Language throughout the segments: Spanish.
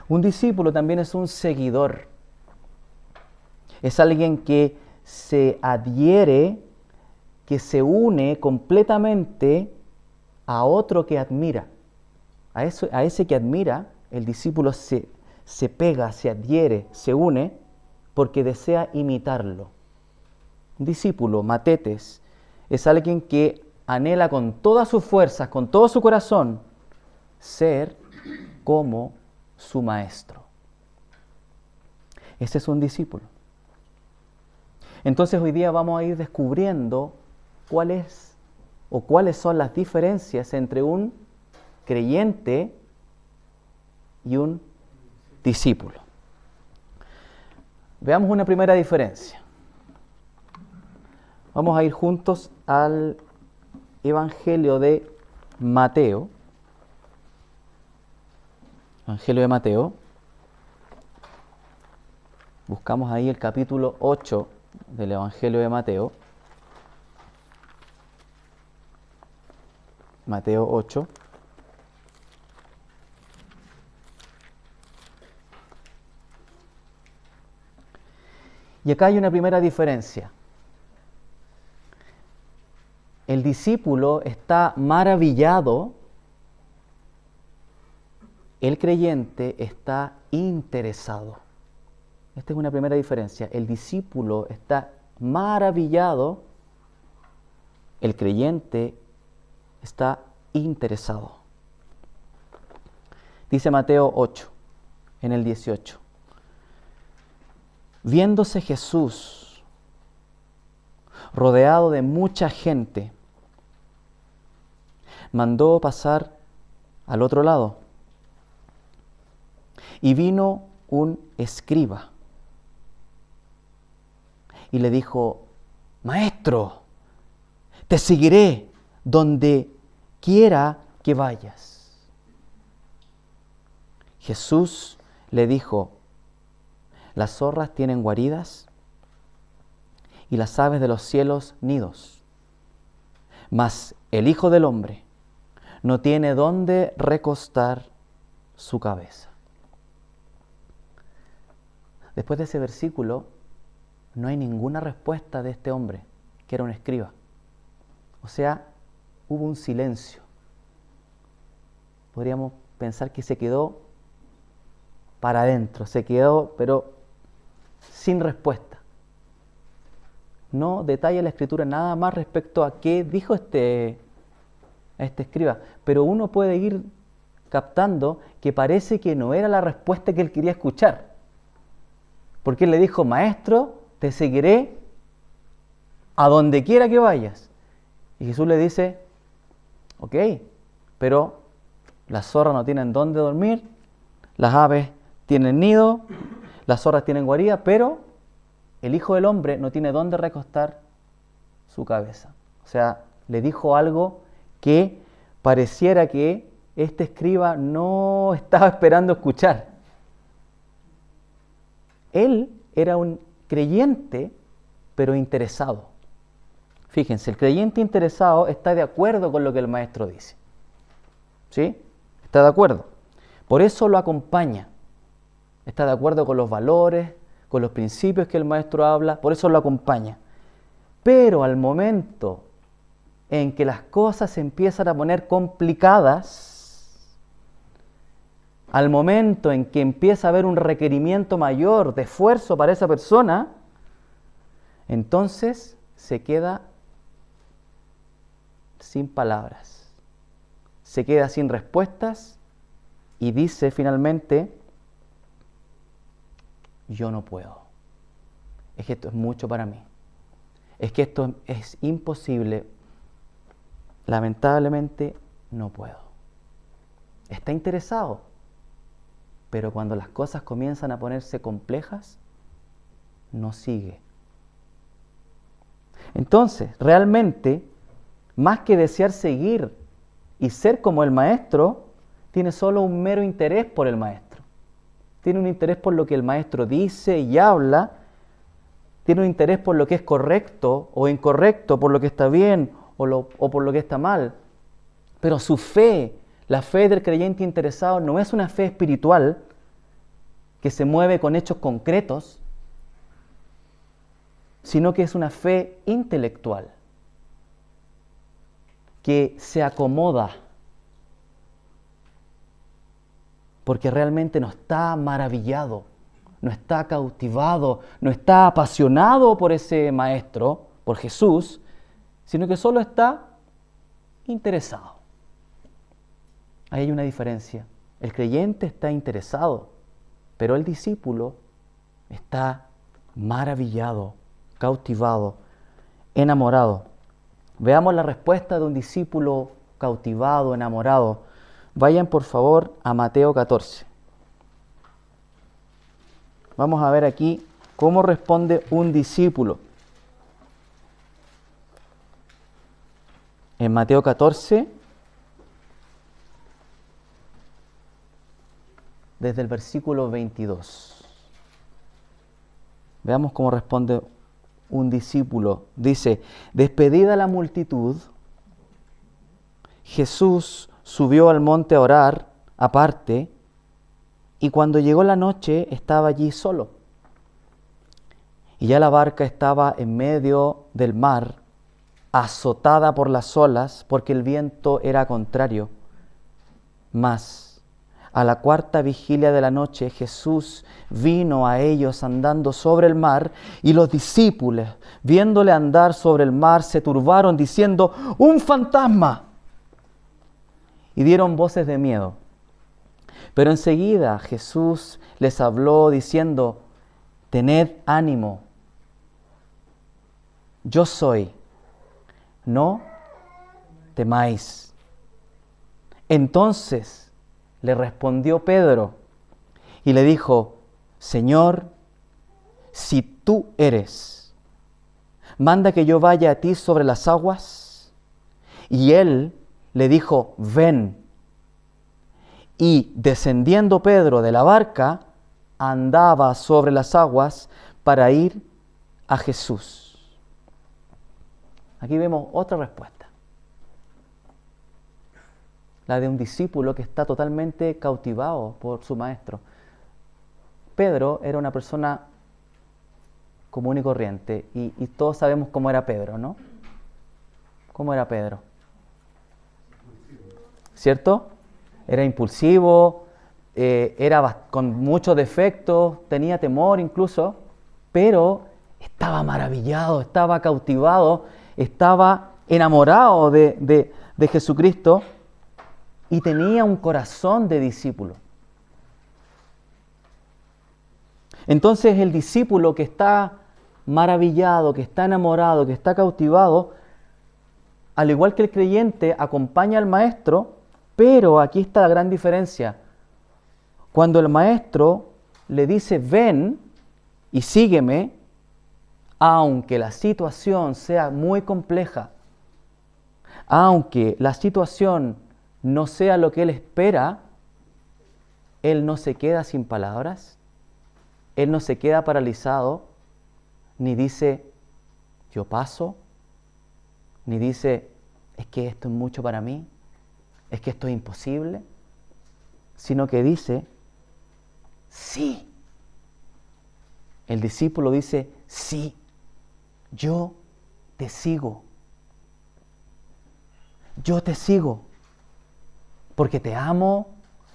Un discípulo también es un seguidor. Es alguien que se adhiere, que se une completamente a otro que admira. A ese que admira, el discípulo se pega, se adhiere, se une porque desea imitarlo. Un discípulo, matetes, es alguien que anhela con todas sus fuerzas, con todo su corazón, ser como su maestro. Ese es un discípulo. Entonces hoy día vamos a ir descubriendo cuáles son las diferencias entre un creyente y un discípulo. Veamos una primera diferencia. Vamos a ir juntos al Evangelio de Mateo. Evangelio de Mateo. Buscamos ahí el capítulo 8 del Evangelio de Mateo. Mateo 8. Y acá hay una primera diferencia. El discípulo está maravillado, el creyente está interesado. Esta es una primera diferencia. El discípulo está maravillado, el creyente está interesado. Dice Mateo 8, en el 18. Viéndose Jesús rodeado de mucha gente, mandó pasar al otro lado. Y vino un escriba y le dijo: Maestro, te seguiré donde quiera que vayas. Jesús le dijo: las zorras tienen guaridas y las aves de los cielos nidos, mas el Hijo del Hombre no tiene dónde recostar su cabeza. Después de ese versículo, no hay ninguna respuesta de este hombre, que era un escriba. O sea, hubo un silencio. Podríamos pensar que se quedó para adentro, se quedó, pero sin respuesta. No detalla la Escritura nada más respecto a qué dijo este escriba, pero uno puede ir captando que parece que no era la respuesta que él quería escuchar. Porque él le dijo: Maestro, te seguiré a donde quiera que vayas. Y Jesús le dice: ok, pero las zorras no tienen dónde dormir, las aves tienen nido, las zorras tienen guarida, pero el Hijo del Hombre no tiene dónde recostar su cabeza. O sea, le dijo algo que pareciera que este escriba no estaba esperando escuchar. Él era un creyente, pero interesado. Fíjense, el creyente interesado está de acuerdo con lo que el maestro dice. ¿Sí? Está de acuerdo. Por eso lo acompaña. Está de acuerdo con los valores, con los principios que el maestro habla, por eso lo acompaña. Pero al momento en que las cosas se empiezan a poner complicadas, al momento en que empieza a haber un requerimiento mayor de esfuerzo para esa persona, entonces se queda sin palabras, se queda sin respuestas y dice finalmente: yo no puedo. Es que esto es mucho para mí. Es que esto es imposible. Lamentablemente no puedo. Está interesado, pero cuando las cosas comienzan a ponerse complejas, no sigue. Entonces, realmente, más que desear seguir y ser como el maestro, tiene solo un mero interés por el maestro. Tiene un interés por lo que el maestro dice y habla, tiene un interés por lo que es correcto o incorrecto, por lo que está bien o por lo que está mal. Pero su fe, la fe del creyente interesado, no es una fe espiritual, que se mueve con hechos concretos, sino que es una fe intelectual, que se acomoda, porque realmente no está maravillado, no está cautivado, no está apasionado por ese maestro, por Jesús, sino que solo está interesado. Ahí hay una diferencia. El creyente está interesado, pero el discípulo está maravillado, cautivado, enamorado. Veamos la respuesta de un discípulo cautivado, enamorado. Vayan por favor a Mateo 14. Vamos a ver aquí cómo responde un discípulo. En Mateo 14, desde el versículo 22. Veamos cómo responde un discípulo. Dice: despedida la multitud, Jesús subió al monte a orar aparte, y cuando llegó la noche estaba allí solo. Y ya la barca estaba en medio del mar, azotada por las olas, porque el viento era contrario. Mas a la cuarta vigilia de la noche Jesús vino a ellos andando sobre el mar, y los discípulos, viéndole andar sobre el mar, se turbaron diciendo: ¡un fantasma! Y dieron voces de miedo. Pero enseguida Jesús les habló diciendo: tened ánimo, yo soy, no temáis. Entonces le respondió Pedro y le dijo: Señor, si tú eres, manda que yo vaya a ti sobre las aguas. Y él le dijo: ven. Y descendiendo Pedro de la barca, andaba sobre las aguas para ir a Jesús. Aquí vemos otra respuesta, la de un discípulo que está totalmente cautivado por su maestro. Pedro era una persona común y corriente, y todos sabemos cómo era Pedro, ¿no? ¿Cómo era Pedro? ¿Cierto? Era impulsivo, era con muchos defectos, tenía temor incluso, pero estaba maravillado, estaba cautivado, estaba enamorado de Jesucristo, y tenía un corazón de discípulo. Entonces el discípulo que está maravillado, que está enamorado, que está cautivado, al igual que el creyente, acompaña al maestro, pero aquí está la gran diferencia. Cuando el maestro le dice: ven y sígueme, aunque la situación sea muy compleja, aunque la situación no sea lo que él espera, él no se queda sin palabras, él no se queda paralizado, ni dice: yo paso, ni dice: es que esto es mucho para mí, es que esto es imposible, sino que dice: sí. El discípulo dice: sí, yo te sigo. Yo te sigo porque te amo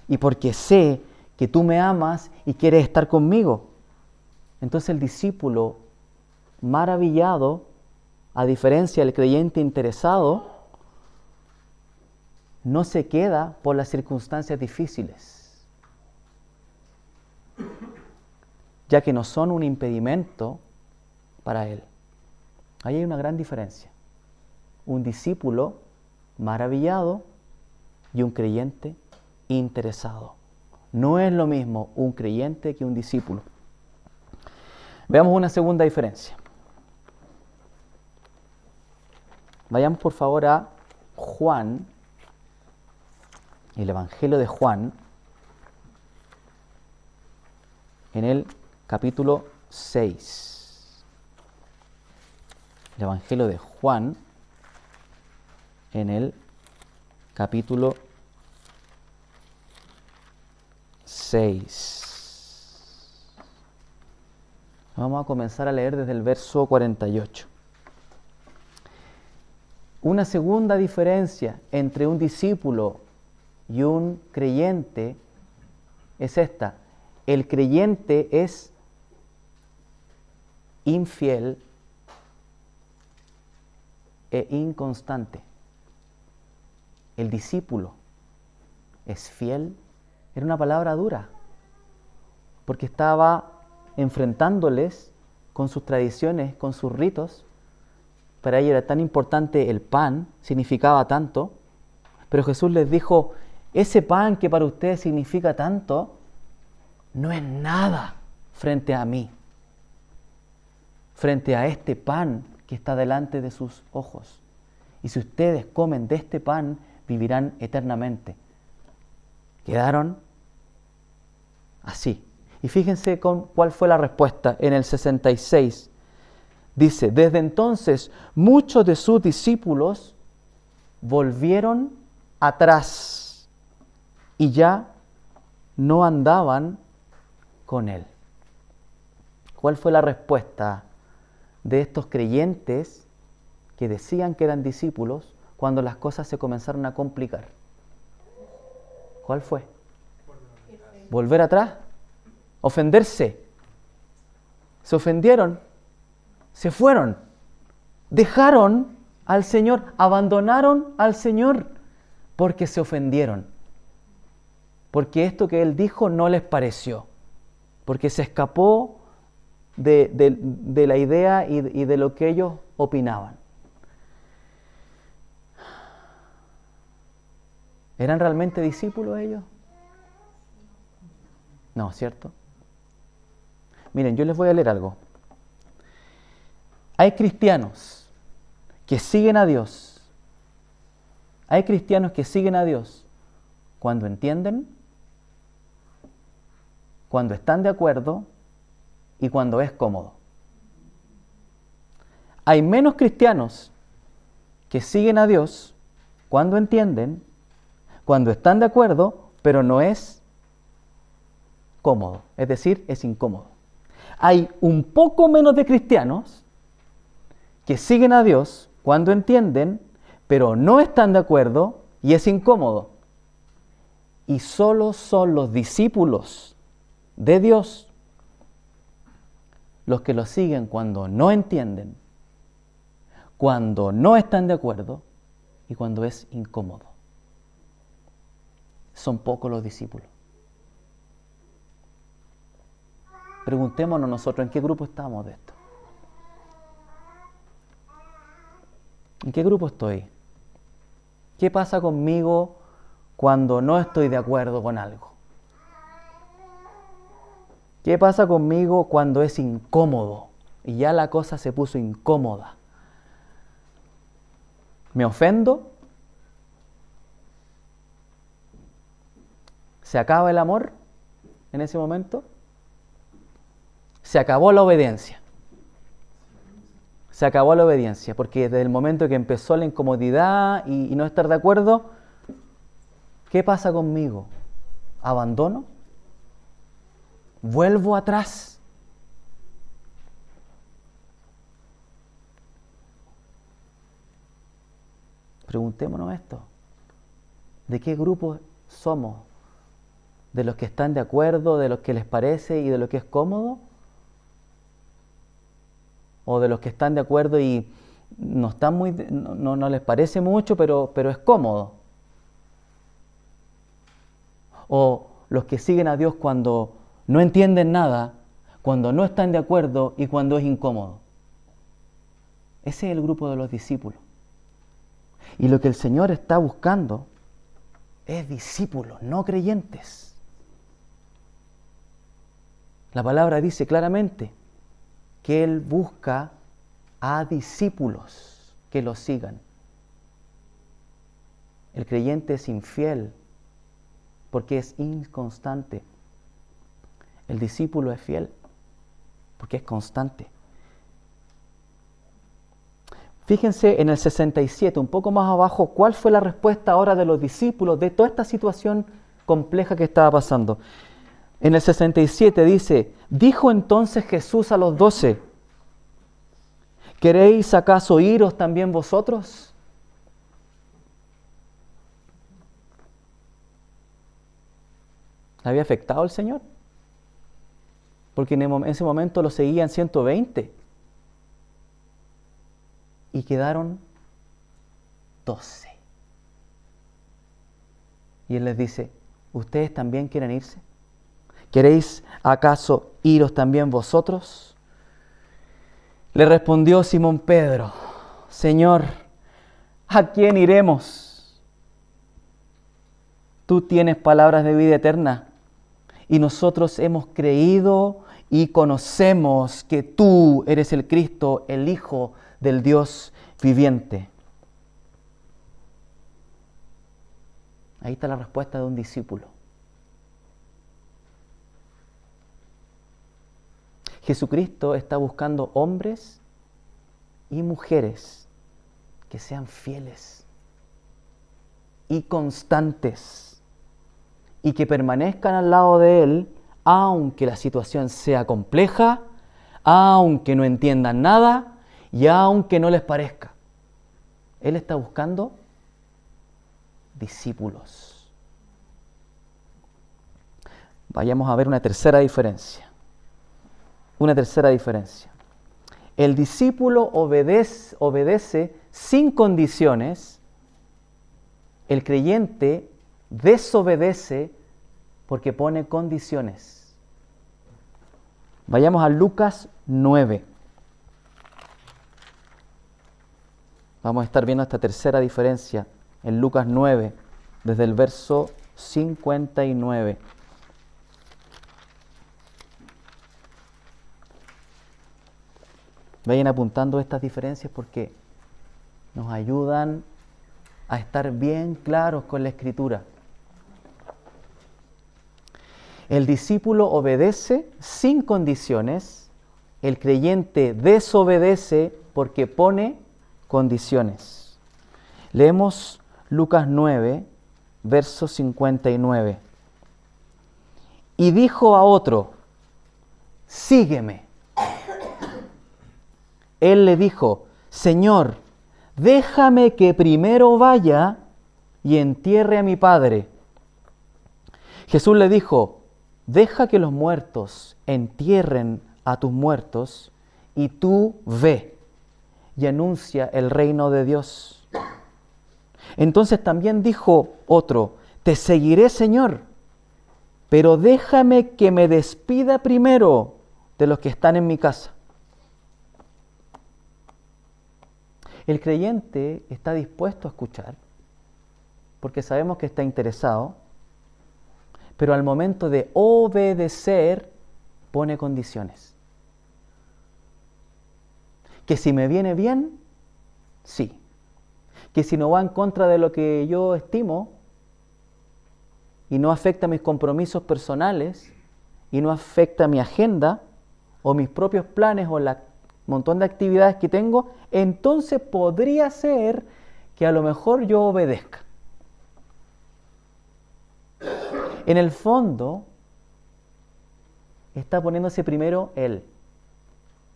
y porque sé que tú me amas y quieres estar conmigo. Entonces el discípulo maravillado, a diferencia del creyente interesado, no se queda por las circunstancias difíciles, ya que no son un impedimento para él. Ahí hay una gran diferencia. Un discípulo maravillado y un creyente interesado. No es lo mismo un creyente que un discípulo. Veamos una segunda diferencia. Vayamos por favor a Juan, el Evangelio de Juan, en el capítulo 6. El Evangelio de Juan, en el capítulo 6. Vamos a comenzar a leer desde el verso 48. Una segunda diferencia entre un discípulo y un creyente es esta. El creyente es infiel e inconstante. El discípulo es fiel. Era una palabra dura, porque estaba enfrentándoles con sus tradiciones, con sus ritos. Para ellos era tan importante el pan, significaba tanto, pero Jesús les dijo, ese pan que para ustedes significa tanto, no es nada frente a mí, frente a este pan que está delante de sus ojos. Y si ustedes comen de este pan, vivirán eternamente. Quedaron así. Y fíjense cuál fue la respuesta en el 66. Dice, desde entonces muchos de sus discípulos volvieron atrás y ya no andaban con él. ¿Cuál fue la respuesta de estos creyentes que decían que eran discípulos cuando las cosas se comenzaron a complicar? ¿Cuál fue? Volver atrás, ofenderse. Se ofendieron, se fueron, dejaron al Señor, abandonaron al Señor porque se ofendieron, porque esto que Él dijo no les pareció, porque se escapó de la idea y de lo que ellos opinaban. ¿Eran realmente discípulos ellos? No, ¿cierto? Miren, yo les voy a leer algo. Hay cristianos que siguen a Dios. Hay cristianos que siguen a Dios cuando entienden, cuando están de acuerdo y cuando es cómodo. Hay menos cristianos que siguen a Dios cuando entienden, cuando están de acuerdo, pero no es cómodo, es decir, es incómodo. Hay un poco menos de cristianos que siguen a Dios cuando entienden, pero no están de acuerdo y es incómodo. Y solo son los discípulos de Dios los que lo siguen cuando no entienden, cuando no están de acuerdo y cuando es incómodo. Son pocos los discípulos. Preguntémonos nosotros, ¿en qué grupo estamos de esto? ¿En qué grupo estoy? ¿Qué pasa conmigo cuando no estoy de acuerdo con algo? ¿Qué pasa conmigo cuando es incómodo? Y ya la cosa se puso incómoda. ¿Me ofendo? ¿Se acaba el amor en ese momento? Se acabó la obediencia. Se acabó la obediencia, porque desde el momento que empezó la incomodidad y no estar de acuerdo, ¿qué pasa conmigo? ¿Abandono? ¿Vuelvo atrás? Preguntémonos esto. ¿De qué grupo somos? ¿De los que están de acuerdo, de los que les parece y de lo que es cómodo? ¿O de los que están de acuerdo y no les parece mucho, pero es cómodo? ¿O los que siguen a Dios cuando no entienden nada, cuando no están de acuerdo y cuando es incómodo? Ese es el grupo de los discípulos. Y lo que el Señor está buscando es discípulos, no creyentes. La palabra dice claramente que Él busca a discípulos que lo sigan. El creyente es infiel porque es inconstante. El discípulo es fiel porque es constante. Fíjense en el 67, un poco más abajo, cuál fue la respuesta ahora de los discípulos de toda esta situación compleja que estaba pasando. En el 67 dice, dijo entonces Jesús a los 12, ¿queréis acaso iros también vosotros? ¿Le había afectado al Señor? Porque en ese momento lo seguían 120 y quedaron 12. Y Él les dice, ¿ustedes también quieren irse? ¿Queréis acaso iros también vosotros? Le respondió Simón Pedro, Señor, ¿a quién iremos? Tú tienes palabras de vida eterna y nosotros hemos creído y conocemos que tú eres el Cristo, el Hijo del Dios viviente. Ahí está la respuesta de un discípulo. Jesucristo está buscando hombres y mujeres que sean fieles y constantes y que permanezcan al lado de Él aunque la situación sea compleja, aunque no entiendan nada y aunque no les parezca. Él está buscando discípulos. Vayamos a ver una tercera diferencia. Una tercera diferencia. El discípulo obedece sin condiciones. El creyente desobedece porque pone condiciones. Vayamos a Lucas 9. Vamos a estar viendo esta tercera diferencia en Lucas 9, desde el verso 59. Vayan apuntando estas diferencias porque nos ayudan a estar bien claros con la Escritura. El discípulo obedece sin condiciones, el creyente desobedece porque pone condiciones. Leemos Lucas 9, verso 59. Y dijo a otro, sígueme. Él le dijo, Señor, déjame que primero vaya y entierre a mi padre. Jesús le dijo, deja que los muertos entierren a tus muertos y tú ve y anuncia el reino de Dios. Entonces también dijo otro, te seguiré, Señor, pero déjame que me despida primero de los que están en mi casa. El creyente está dispuesto a escuchar, porque sabemos que está interesado, pero al momento de obedecer, pone condiciones. Que si me viene bien, sí. Que si no va en contra de lo que yo estimo, y no afecta mis compromisos personales, y no afecta mi agenda, o mis propios planes, o la montón de actividades que tengo, entonces podría ser que a lo mejor yo obedezca. En el fondo, está poniéndose primero Él.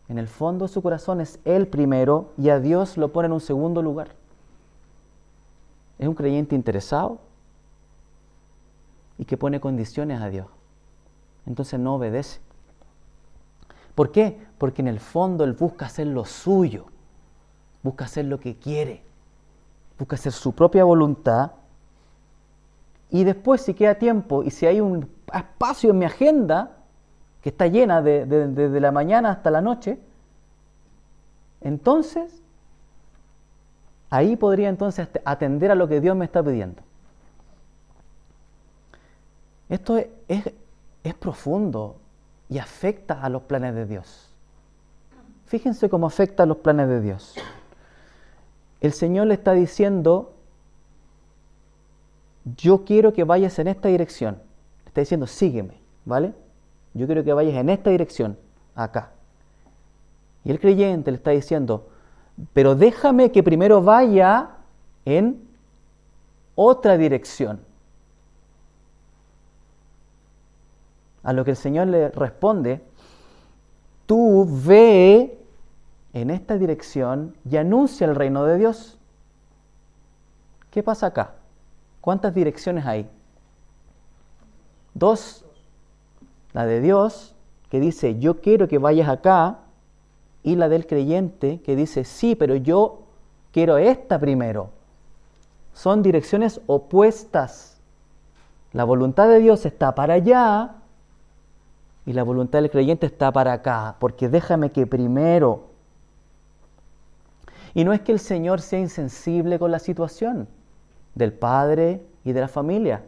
En el fondo de su corazón es Él primero y a Dios lo pone en un segundo lugar. Es un creyente interesado y que pone condiciones a Dios. Entonces no obedece. ¿Por qué? Porque en el fondo Él busca hacer lo suyo, busca hacer lo que quiere, busca hacer su propia voluntad. Y después, si queda tiempo y si hay un espacio en mi agenda que está llena desde la mañana hasta la noche, entonces ahí podría entonces atender a lo que Dios me está pidiendo. Esto es profundo y afecta a los planes de Dios. Fíjense cómo afecta a los planes de Dios. El Señor le está diciendo, yo quiero que vayas en esta dirección. Le está diciendo, sígueme, ¿vale? Yo quiero que vayas en esta dirección, acá. Y el creyente le está diciendo, pero déjame que primero vaya en otra dirección. A lo que el Señor le responde: tú ve en esta dirección y anuncia el reino de Dios. ¿Qué pasa acá? ¿Cuántas direcciones hay? 2. La de Dios, que dice, yo quiero que vayas acá, y la del creyente, que dice, sí, pero yo quiero esta primero. Son direcciones opuestas. La voluntad de Dios está para allá, y la voluntad del creyente está para acá, porque déjame que primero. Y no es que el Señor sea insensible con la situación del padre y de la familia.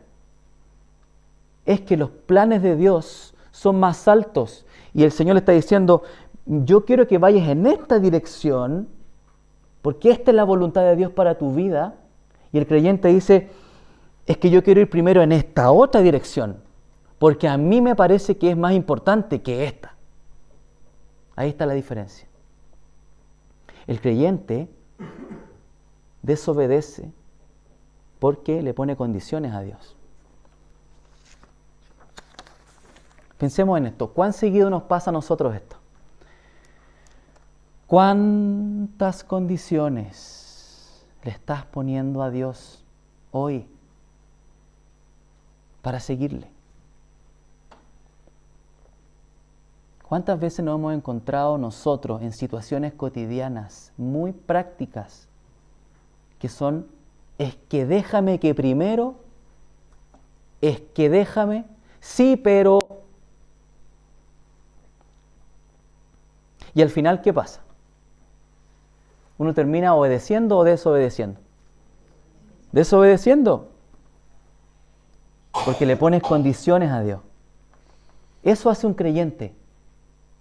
Es que los planes de Dios son más altos. Y el Señor le está diciendo, yo quiero que vayas en esta dirección, porque esta es la voluntad de Dios para tu vida. Y el creyente dice, es que yo quiero ir primero en esta otra dirección, porque a mí me parece que es más importante que esta. Ahí está la diferencia. El creyente desobedece porque le pone condiciones a Dios. Pensemos en esto. ¿Cuán seguido nos pasa a nosotros esto? ¿Cuántas condiciones le estás poniendo a Dios hoy para seguirle? ¿Cuántas veces nos hemos encontrado nosotros en situaciones cotidianas muy prácticas que son, es que déjame que primero, es que déjame, sí, pero... Y al final, ¿qué pasa? ¿Uno termina obedeciendo o desobedeciendo? Desobedeciendo, porque le pones condiciones a Dios. Eso hace un creyente.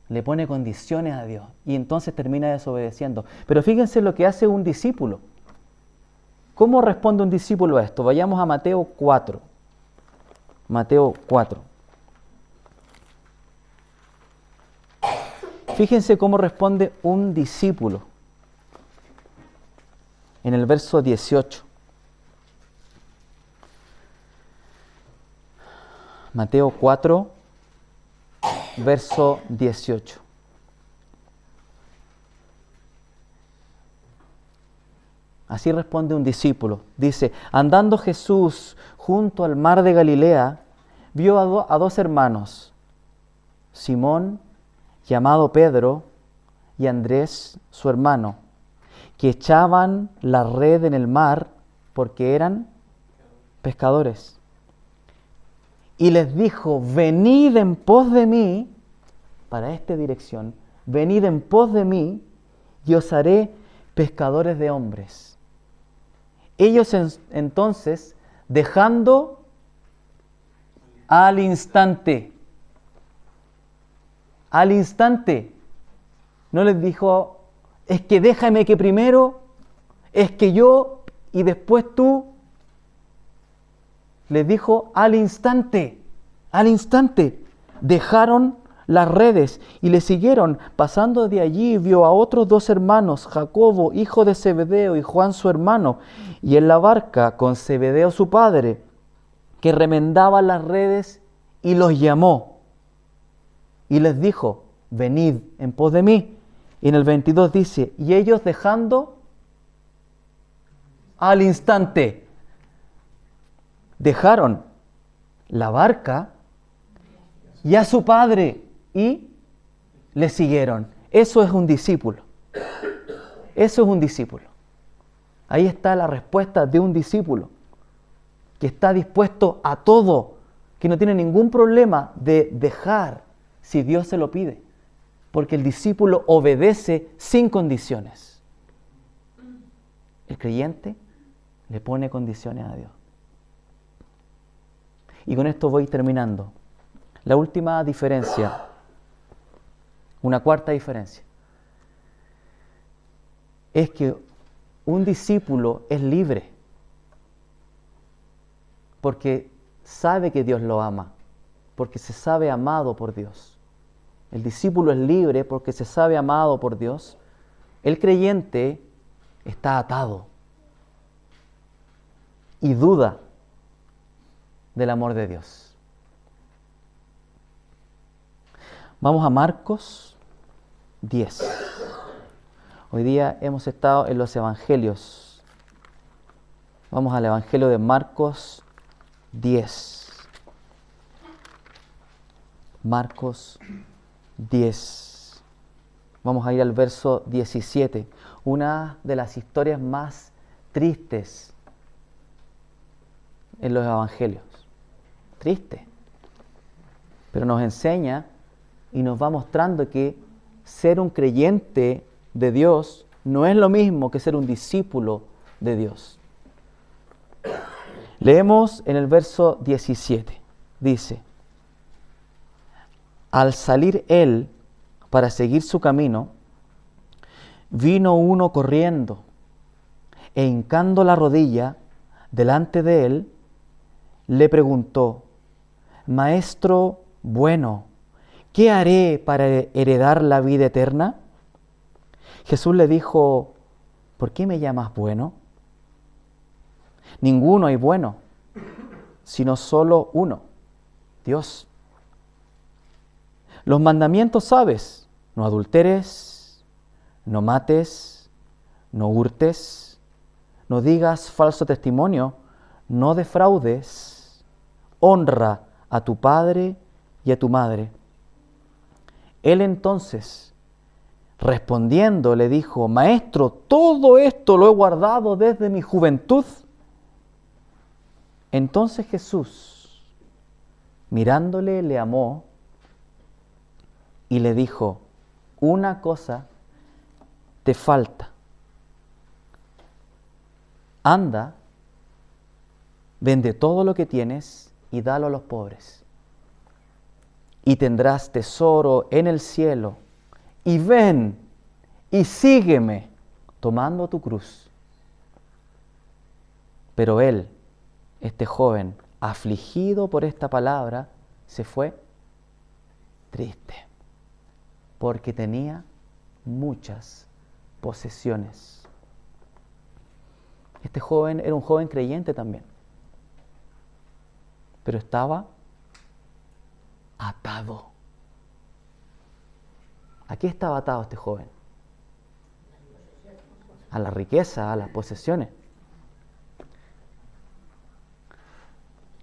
Le pone condiciones a Dios y entonces termina desobedeciendo. Pero fíjense lo que hace un discípulo. ¿Cómo responde un discípulo a esto? Vayamos a Mateo 4. Mateo 4. Fíjense cómo responde un discípulo en el verso 18. Mateo 4, verso 18. Así responde un discípulo. Dice, andando Jesús junto al mar de Galilea, vio a dos hermanos, Simón, llamado Pedro, y Andrés, su hermano, que echaban la red en el mar porque eran pescadores. Y les dijo, venid en pos de mí, para esta dirección, venid en pos de mí, y os haré pescadores de hombres. Ellos entonces, dejando al instante, no les dijo, es que déjame que primero, es que yo y después tú. Les dijo al instante, dejaron las redes y le siguieron. Pasando de allí vio a otros dos hermanos, Jacobo, hijo de Zebedeo, y Juan su hermano, y en la barca con Zebedeo su padre, que remendaban las redes, y los llamó. Y les dijo, venid en pos de mí. Y en el 22 dice, y ellos dejando al instante, dejaron la barca y a su padre y le siguieron. Eso es un discípulo. Eso es un discípulo. Ahí está la respuesta de un discípulo que está dispuesto a todo, que no tiene ningún problema de dejar si Dios se lo pide, porque el discípulo obedece sin condiciones. El creyente le pone condiciones a Dios. Y con esto voy terminando. La última diferencia, una cuarta diferencia, es que un discípulo es libre porque sabe que Dios lo ama, porque se sabe amado por Dios. El discípulo es libre porque se sabe amado por Dios. El creyente está atado y duda del amor de Dios. Vamos a Marcos 10. Hoy día hemos estado en los evangelios. Vamos al evangelio de Marcos 10. Marcos 10. Vamos a ir al verso 17. Una de las historias más tristes en los evangelios. Triste. Pero nos enseña y nos va mostrando que ser un creyente de Dios no es lo mismo que ser un discípulo de Dios. Leemos en el verso 17. Dice: al salir él para seguir su camino, vino uno corriendo e hincando la rodilla delante de él, le preguntó: Maestro bueno, ¿qué haré para heredar la vida eterna? Jesús le dijo: ¿por qué me llamas bueno? Ninguno hay bueno, sino solo uno, Dios. Los mandamientos sabes: no adulteres, no mates, no hurtes, no digas falso testimonio, no defraudes, honra a tu padre y a tu madre. Él entonces, respondiendo, le dijo: Maestro, todo esto lo he guardado desde mi juventud. Entonces Jesús, mirándole, le amó y le dijo: una cosa te falta. Anda, vende todo lo que tienes y dalo a los pobres, y tendrás tesoro en el cielo. Y ven y sígueme, tomando tu cruz. Pero él, este joven, afligido por esta palabra, se fue triste, porque tenía muchas posesiones. Este joven era un joven creyente también, pero estaba atado. ¿A qué estaba atado este joven? A la riqueza, a las posesiones.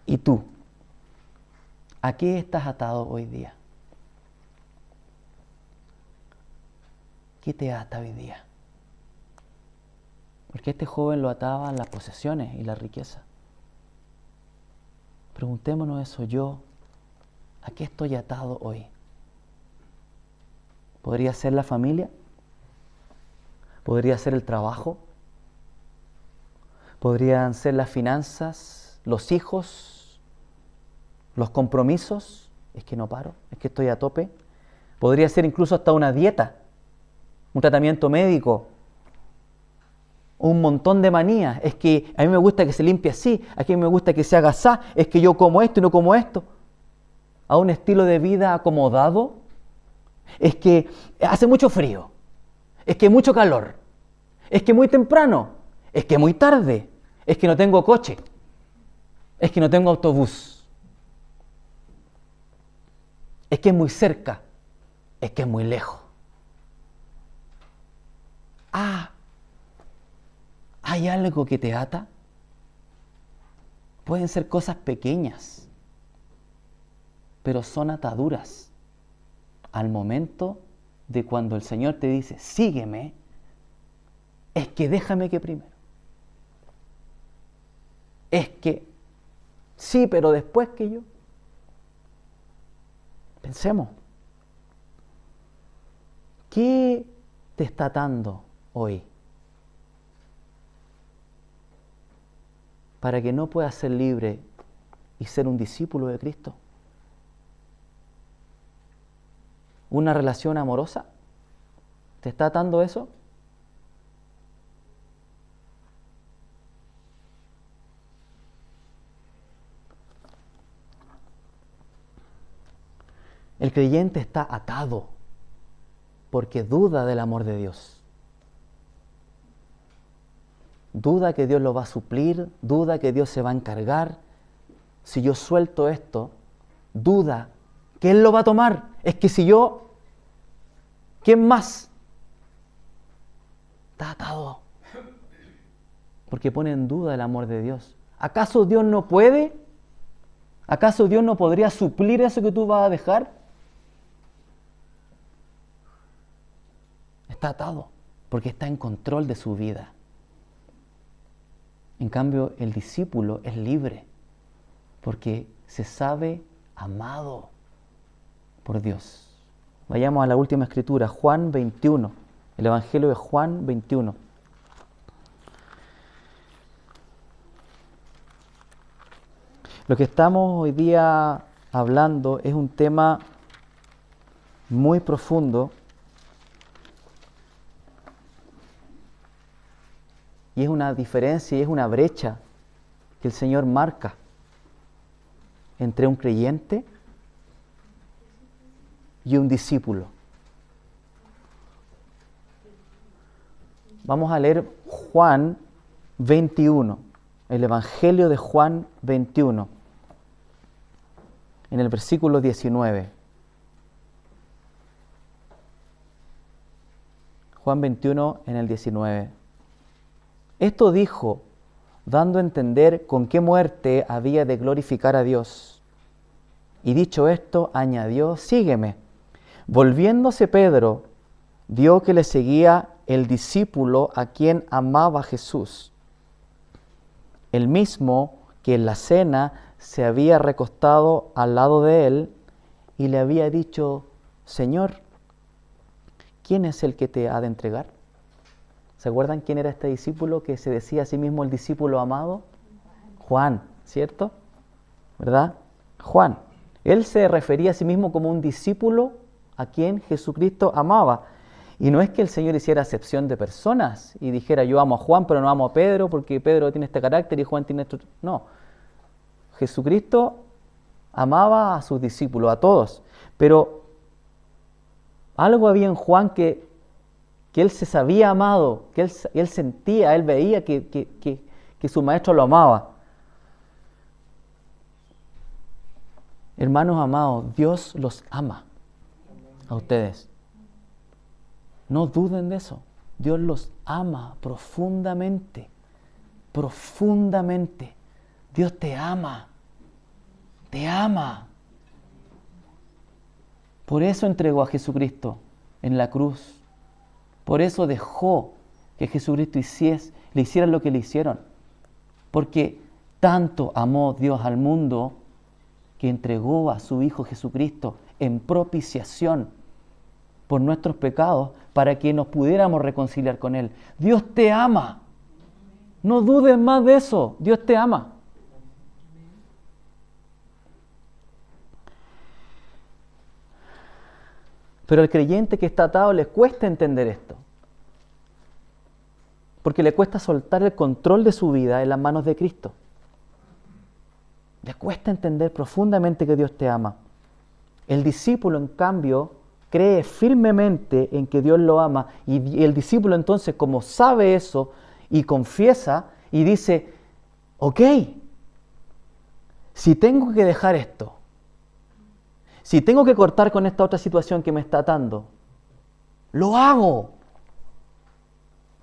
¿Y tú? ¿A qué estás atado hoy día? ¿Qué te ata hoy día? Porque este joven lo ataban las posesiones y la riqueza. Preguntémonos eso: yo, ¿a qué estoy atado hoy? ¿Podría ser la familia? ¿Podría ser el trabajo? ¿Podrían ser las finanzas, los hijos, los compromisos? Es que no paro, es que estoy a tope. Podría ser incluso hasta una dieta, un tratamiento médico, un montón de manías. Es que a mí me gusta que se limpie así, a mí me gusta que se haga así, es que yo como esto y no como esto. A un estilo de vida acomodado. Es que hace mucho frío, es que mucho calor, es que muy temprano, es que muy tarde, es que no tengo coche, es que no tengo autobús, es que es muy cerca, es que es muy lejos. ¿Hay algo que te ata? Pueden ser cosas pequeñas, pero son ataduras. Al momento de cuando el Señor te dice: sígueme, es que déjame que primero. Es que sí, pero después que yo. Pensemos. ¿Qué te está atando hoy para que no puedas ser libre y ser un discípulo de Cristo? ¿Una relación amorosa? ¿Te está atando eso? El creyente está atado porque duda del amor de Dios. Duda que Dios lo va a suplir, duda que Dios se va a encargar. Si yo suelto esto, duda que Él lo va a tomar. Es que si yo, ¿quién más? Está atado. Porque pone en duda el amor de Dios. ¿Acaso Dios no puede? ¿Acaso Dios no podría suplir eso que tú vas a dejar? Está atado, porque está en control de su vida. En cambio, el discípulo es libre, porque se sabe amado por Dios. Vayamos a la última escritura, Juan 21, el Evangelio de Juan 21. Lo que estamos hoy día hablando es un tema muy profundo y es una diferencia y es una brecha que el Señor marca entre un creyente y un discípulo. Vamos a leer Juan 21, el Evangelio de Juan 21, en el versículo 19. Juan 21 en el 19. Esto dijo, dando a entender con qué muerte había de glorificar a Dios. Y dicho esto, añadió, sígueme. Volviéndose Pedro, vio que le seguía el discípulo a quien amaba Jesús, el mismo que en la cena se había recostado al lado de él y le había dicho, Señor, ¿quién es el que te ha de entregar? ¿Se acuerdan quién era este discípulo que se decía a sí mismo el discípulo amado? Juan, ¿cierto? ¿Verdad? Juan. Él se refería a sí mismo como un discípulo a quien Jesucristo amaba. Y no es que el Señor hiciera acepción de personas y dijera yo amo a Juan pero no amo a Pedro porque Pedro tiene este carácter y Juan tiene este otro. No. Jesucristo amaba a sus discípulos, a todos. Pero algo había en Juan que él se sabía amado, que él sentía, él veía que su maestro lo amaba. Hermanos amados, Dios los ama a ustedes. No duden de eso. Dios los ama profundamente, profundamente. Dios te ama, te ama. Por eso entregó a Jesucristo en la cruz. Por eso dejó que Jesucristo le hiciera lo que le hicieron. Porque tanto amó Dios al mundo que entregó a su Hijo Jesucristo en propiciación por nuestros pecados para que nos pudiéramos reconciliar con Él. Dios te ama. No dudes más de eso. Dios te ama. Pero al creyente que está atado le cuesta entender esto. Porque le cuesta soltar el control de su vida en las manos de Cristo. Le cuesta entender profundamente que Dios te ama. El discípulo, en cambio, cree firmemente en que Dios lo ama. Y el discípulo entonces, como sabe eso y confiesa y dice, ok, si tengo que dejar esto, si tengo que cortar con esta otra situación que me está atando, lo hago.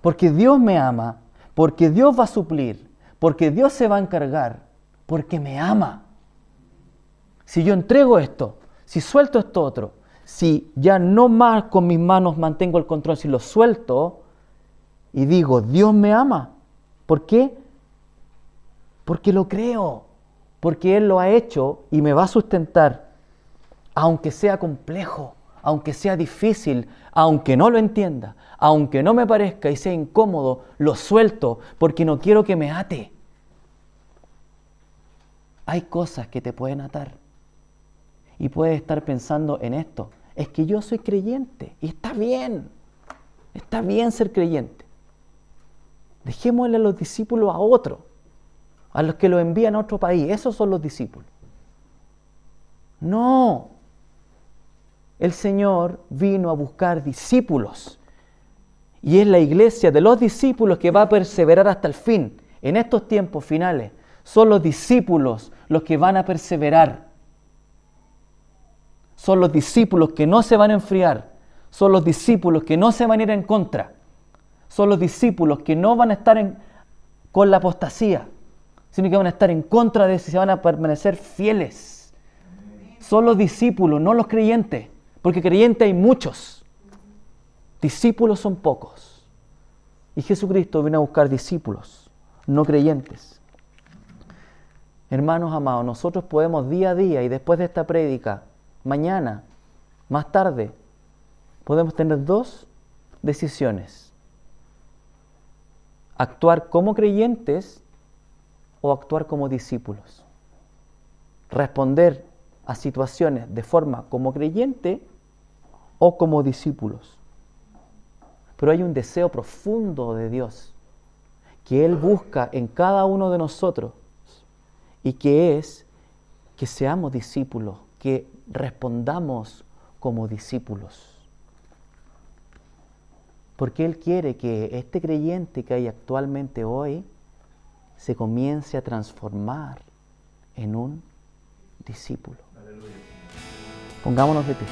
Porque Dios me ama, porque Dios va a suplir, porque Dios se va a encargar, porque me ama. Si yo entrego esto, si suelto esto otro, si ya no más con mis manos mantengo el control, si lo suelto y digo, Dios me ama. ¿Por qué? Porque lo creo, porque Él lo ha hecho y me va a sustentar. Aunque sea complejo, aunque sea difícil, aunque no lo entienda, aunque no me parezca y sea incómodo, lo suelto porque no quiero que me ate. Hay cosas que te pueden atar y puedes estar pensando en esto. Es que yo soy creyente y está bien ser creyente. Dejémosle a los discípulos a otro, a los que los envían a otro país. Esos son los discípulos. No. El Señor vino a buscar discípulos y es la iglesia de los discípulos que va a perseverar hasta el fin. En estos tiempos finales son los discípulos los que van a perseverar. son los discípulos que no se van a enfriar, son los discípulos que no se van a ir en contra, son los discípulos que no van a estar con la apostasía, sino que van a estar en contra de eso y se van a permanecer fieles. Son los discípulos, no los creyentes, porque creyentes hay muchos, discípulos son pocos. Y Jesucristo vino a buscar discípulos, no creyentes. Hermanos amados, nosotros podemos día a día y después de esta prédica, mañana, más tarde, podemos tener dos decisiones: actuar como creyentes o actuar como discípulos. Responder a situaciones de forma como creyente o como discípulos. Pero hay un deseo profundo de Dios que Él busca en cada uno de nosotros y que es que seamos discípulos, que respondamos como discípulos. Porque Él quiere que este creyente que hay actualmente hoy se comience a transformar en un discípulo. Pongámonos de pie.